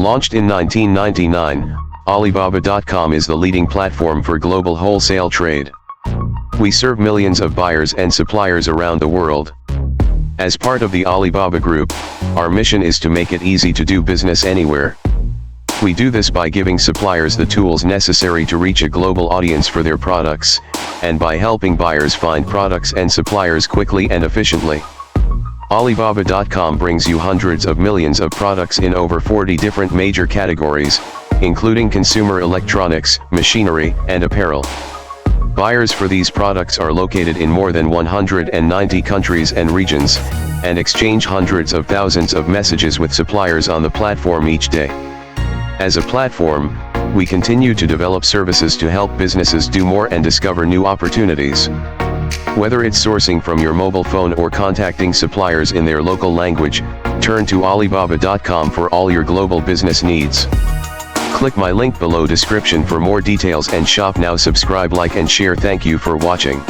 Launched in 1999, Alibaba.com is the leading platform for global wholesale trade. We serve millions of buyers and suppliers around the world. As part of the Alibaba Group, our mission is to make it easy to do business anywhere. We do this by giving suppliers the tools necessary to reach a global audience for their products, and by helping buyers find products and suppliers quickly and efficiently. Alibaba.com brings you hundreds of millions of products in over 40 different major categories, including consumer electronics, machinery, and apparel. Buyers for these products are located in more than 190 countries and regions, and exchange hundreds of thousands of messages with suppliers on the platform each day. As a platform, we continue to develop services to help businesses do more and discover new opportunities. Whether it's sourcing from your mobile phone or contacting suppliers in their local language, turn to Alibaba.com for all your global business needs. Click my link below description for more details and shop now. Subscribe, like and share. Thank you for watching.